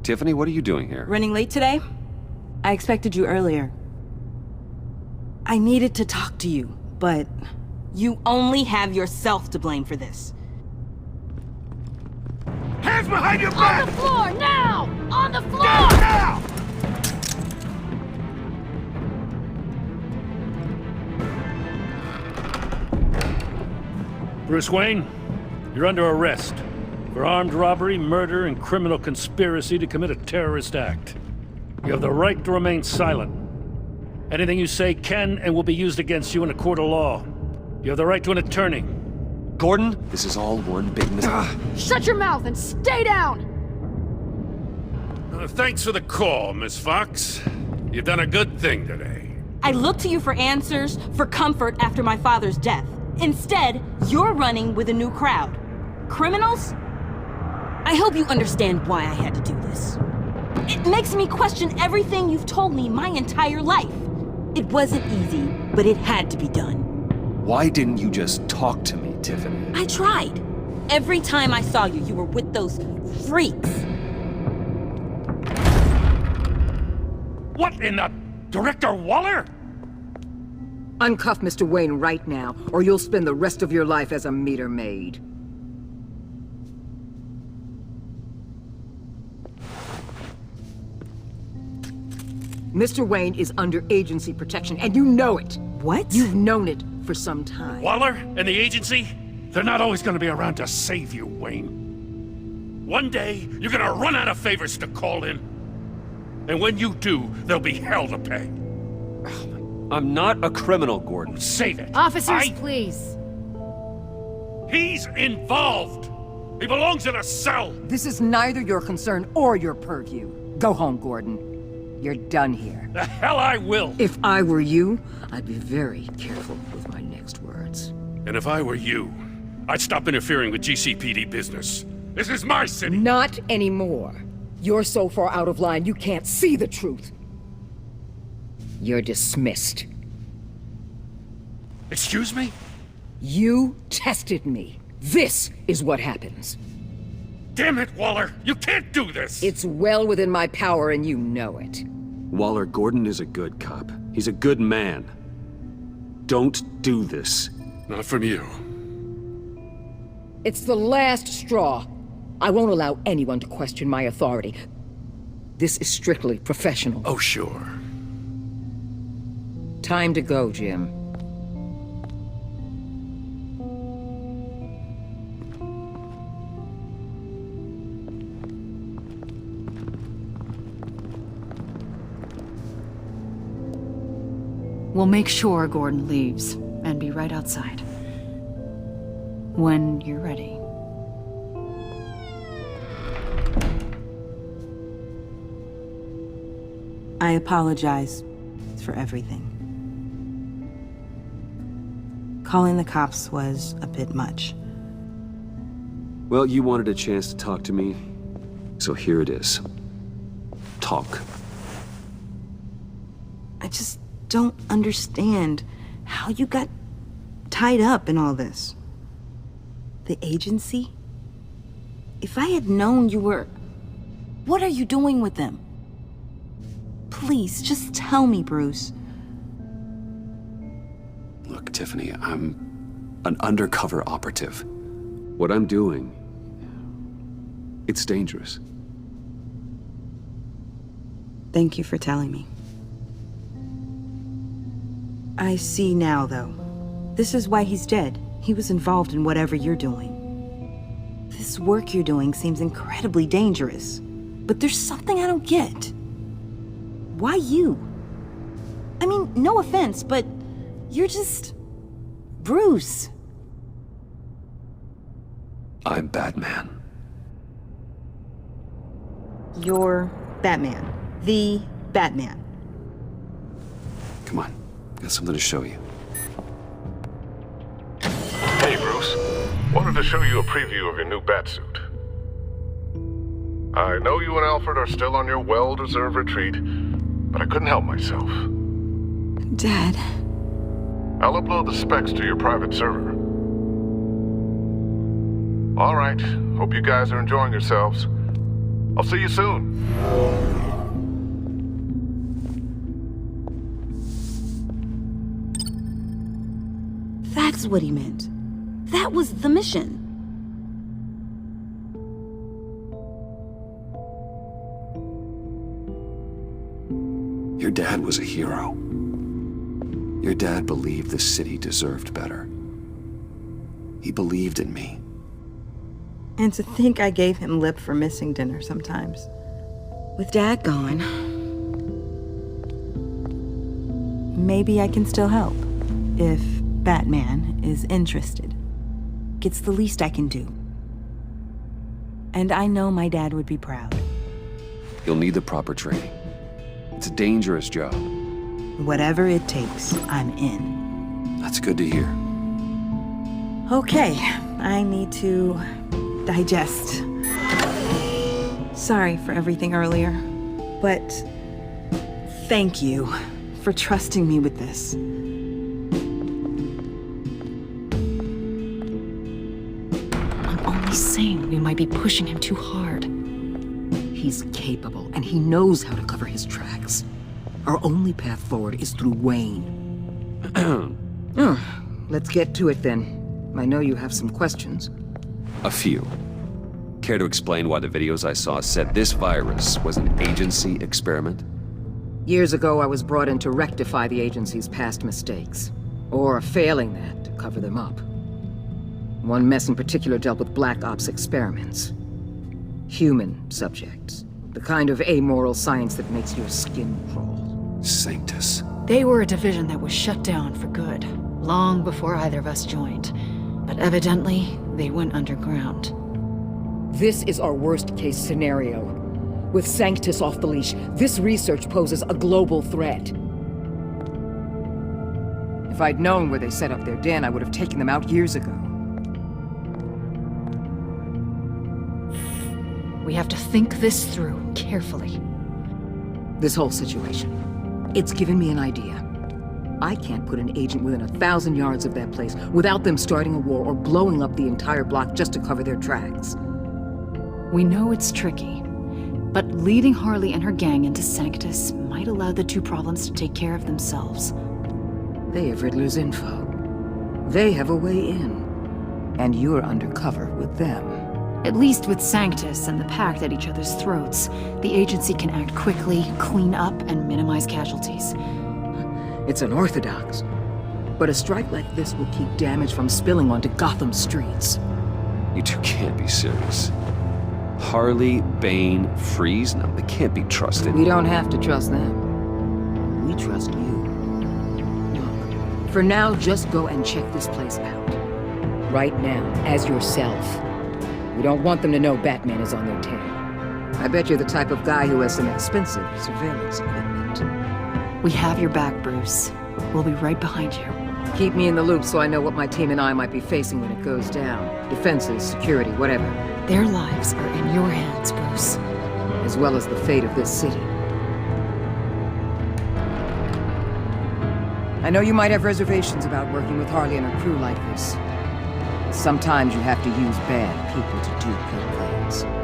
Tiffany, what are you doing here? Running late today? I expected you earlier. I needed to talk to you, but you only have yourself to blame for this. Hands behind your back! On the floor, now! On the floor! Down now! Bruce Wayne, you're under arrest for armed robbery, murder, and criminal conspiracy to commit a terrorist act. You have the right to remain silent. Anything you say can and will be used against you in a court of law. You have the right to an attorney. Gordon, this is all one big mistake. Shut your mouth and stay down! Thanks for the call, Miss Fox. You've done a good thing today. I looked to you for answers, for comfort after my father's death. Instead, you're running with a new crowd. Criminals? I hope you understand why I had to do this. It makes me question everything you've told me my entire life. It wasn't easy, but it had to be done. Why didn't you just talk to me, Tiffany? I tried. Every time I saw you, you were with those freaks. What in the... Director Waller? Uncuff Mr. Wayne right now, or you'll spend the rest of your life as a meter maid. Mr. Wayne is under agency protection, and you know it. What? You've known it for some time. Waller and the agency? They're not always gonna be around to save you, Wayne. One day, you're gonna run out of favors to call in. And when you do, there'll be hell to pay. I'm not a criminal, Gordon. Save it. Officers, please. He's involved. He belongs in a cell. This is neither your concern or your purview. Go home, Gordon. You're done here. The hell I will. If I were you, I'd be very careful with my next words. And if I were you, I'd stop interfering with GCPD business. This is my city. Not anymore. You're so far out of line you can't see the truth. You're dismissed. Excuse me? You tested me. This is what happens. Damn it, Waller! You can't do this! It's well within my power and you know it. Waller, Gordon is a good cop. He's a good man. Don't do this. Not from you. It's the last straw. I won't allow anyone to question my authority. This is strictly professional. Oh, sure. Time to go, Jim. We'll make sure Gordon leaves, and be right outside. When you're ready. I apologize for everything. Calling the cops was a bit much. Well, you wanted a chance to talk to me, so here it is. Talk. I just don't understand how you got tied up in all this. The agency? If I had known you were... What are you doing with them? Please, just tell me, Bruce. Look, Tiffany, I'm an undercover operative. What I'm doing, it's dangerous. Thank you for telling me. I see now, though. This is why he's dead. He was involved in whatever you're doing. This work you're doing seems incredibly dangerous. But there's something I don't get. Why you? I mean, no offense, but you're just... Bruce. I'm Batman. You're Batman. The Batman. Come on, got something to show you. Hey, Bruce. Wanted to show you a preview of your new batsuit. I know you and Alfred are still on your well-deserved retreat, but I couldn't help myself. Dad. I'll upload the specs to your private server. All right. Hope you guys are enjoying yourselves. I'll see you soon. That's what he meant. That was the mission. Your dad was a hero. Your dad believed the city deserved better. He believed in me. And to think I gave him lip for missing dinner sometimes. With Dad gone, maybe I can still help. If Batman is interested. It's the least I can do. And I know my dad would be proud. You'll need the proper training. It's a dangerous job. Whatever it takes, I'm in. That's good to hear. Okay, I need to digest. Sorry for everything earlier, but thank you for trusting me with this. I'm only saying we might be pushing him too hard. He's capable, and he knows how to cover his tracks. Our only path forward is through Wayne. Let's get to it then. I know you have some questions. A few. Care to explain why the videos I saw said this virus was an agency experiment? Years ago, I was brought in to rectify the agency's past mistakes. Or, failing that, to cover them up. One mess in particular dealt with Black Ops experiments. Human subjects. The kind of amoral science that makes your skin crawl. Sanctus. They were a division that was shut down for good, long before either of us joined. But evidently, they went underground. This is our worst-case scenario. With Sanctus off the leash, this research poses a global threat. If I'd known where they set up their den, I would have taken them out years ago. We have to think this through carefully. This whole situation. It's given me an idea. I can't put an agent within 1,000 yards of that place without them starting a war or blowing up the entire block just to cover their tracks. We know it's tricky, but leading Harley and her gang into Sanctus might allow the two problems to take care of themselves. They have Riddler's info. They have a way in. And you're undercover with them. At least with Sanctus and the Pact at each other's throats, the agency can act quickly, clean up, and minimize casualties. It's unorthodox. But a strike like this will keep damage from spilling onto Gotham streets. You two can't be serious. Harley, Bane, Freeze? No, they can't be trusted. We don't have to trust them. We trust you. Look, for now, just go and check this place out. Right now, as yourself. We don't want them to know Batman is on their tail. I bet you're the type of guy who has some expensive surveillance equipment. We have your back, Bruce. We'll be right behind you. Keep me in the loop so I know what my team and I might be facing when it goes down. Defenses, security, whatever. Their lives are in your hands, Bruce. As well as the fate of this city. I know you might have reservations about working with Harley and her crew like this. Sometimes you have to use bad people to do good things.